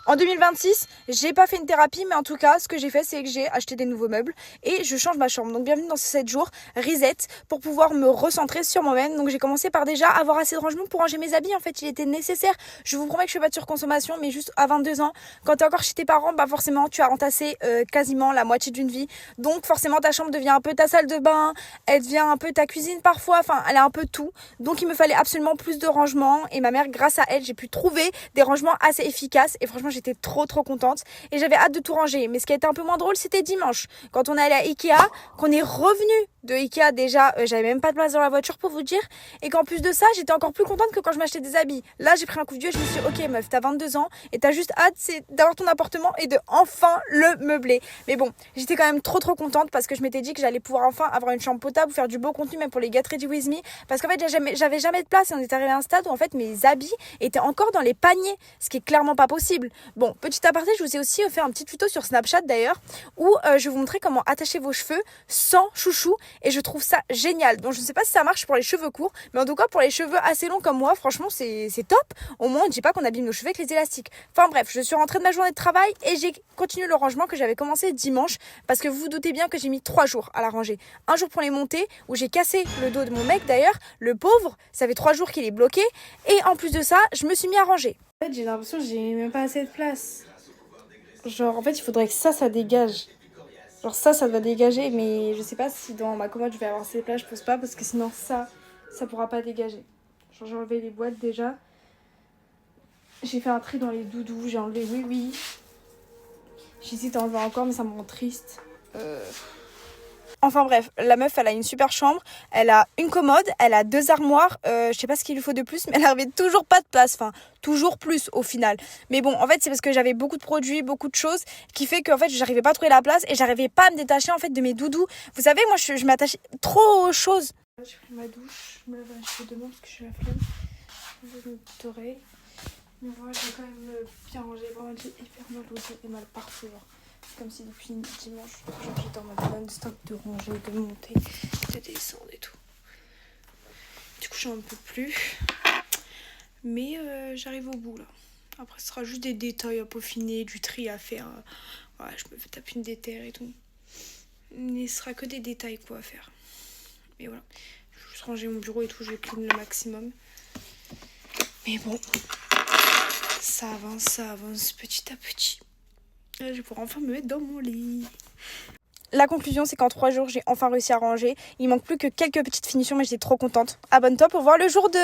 En 2026, j'ai pas fait une thérapie, mais en tout cas, ce que j'ai fait, c'est que j'ai acheté des nouveaux meubles et je change ma chambre. Donc bienvenue dans ces 7 jours, reset, pour pouvoir me recentrer sur moi-même. Donc j'ai commencé par déjà avoir assez de rangement pour ranger mes habits. En fait, il était nécessaire. Je vous promets que je fais pas de surconsommation, mais juste à 22 ans, quand t'es encore chez tes parents, bah forcément, tu as entassé quasiment la moitié d'une vie. Donc forcément, ta chambre devient un peu ta salle de bain, elle devient un peu ta cuisine parfois, enfin, elle a un peu tout. Donc il me fallait absolument plus de rangement et ma mère, grâce à elle, j'ai pu trouver des rangements assez efficaces et franchement, j'étais trop contente et j'avais hâte de tout ranger. Mais ce qui a été un peu moins drôle, c'était dimanche quand on est allé à Ikea, qu'on est revenu de Ikea déjà, j'avais même pas de place dans la voiture pour vous dire, et qu'en plus de ça, j'étais encore plus contente que quand je m'achetais des habits. Là, j'ai pris un coup de vieux et je me suis dit, ok meuf, t'as 22 ans et t'as juste hâte c'est d'avoir ton appartement et de enfin le meubler. Mais bon, j'étais quand même trop contente parce que je m'étais dit que j'allais pouvoir enfin avoir une chambre potable, faire du beau contenu même pour les Get Ready With Me, parce qu'en fait j'avais jamais de place et on est arrivé à un stade où en fait mes habits étaient encore dans les paniers, ce qui est clairement pas possible. Bon, petit aparté, je vous ai aussi fait un petit tuto sur Snapchat d'ailleurs où je vais vous montrer comment attacher vos cheveux sans chouchou et je trouve ça génial. Donc je ne sais pas si ça marche pour les cheveux courts, mais en tout cas pour les cheveux assez longs comme moi, franchement c'est top. Au moins on ne dit pas qu'on abîme nos cheveux avec les élastiques. Enfin bref, je suis rentrée de ma journée de travail et j'ai continué le rangement que j'avais commencé dimanche parce que vous vous doutez bien que j'ai mis 3 jours à la ranger. Un jour pour les monter où j'ai cassé le dos de mon mec d'ailleurs, le pauvre, ça fait 3 jours qu'il est bloqué et en plus de ça, je me suis mis à ranger. En fait, j'ai l'impression que j'ai même pas assez de place. Genre, en fait, il faudrait que ça dégage. Genre, ça doit dégager, mais je sais pas si dans ma commode je vais avoir assez de place, je pense pas, parce que sinon ça pourra pas dégager. Genre, j'ai enlevé les boîtes déjà. J'ai fait un tri dans les doudous, j'ai enlevé oui. J'hésite à enlever encore, mais ça me rend triste. Enfin bref, la meuf, elle a une super chambre, elle a une commode, elle a 2 armoires, je sais pas ce qu'il lui faut de plus, mais elle avait toujours pas de place, enfin toujours plus au final. Mais bon, en fait c'est parce que j'avais beaucoup de produits, beaucoup de choses, qui fait qu'en fait j'arrivais pas à trouver la place et j'arrivais pas à me détacher en fait de mes doudous. Vous savez, moi je m'attache trop aux choses. J'ai pris ma douche, je me lave les cheveux demain parce que je suis la flemme. Je vais me petite oreille. Mais voilà, j'ai quand même bien rangé, vraiment j'ai hyper mal au dos et mal partout genre. Comme si depuis dimanche, genre j'étais en mode non-stop de ranger, de monter, de descendre et tout. Du coup, j'en peux plus. Mais j'arrive au bout là. Après, ce sera juste des détails à peaufiner, du tri à faire. Ouais, je me fais taper une déterre et tout. Mais ce sera que des détails quoi à faire. Mais voilà. Je vais juste ranger mon bureau et tout, je vais clean le maximum. Mais bon, ça avance petit à petit. Là, je vais pouvoir enfin me mettre dans mon lit. La conclusion, c'est qu'en 3 jours, j'ai enfin réussi à ranger. Il manque plus que quelques petites finitions, mais j'étais trop contente. Abonne-toi pour voir le jour 2.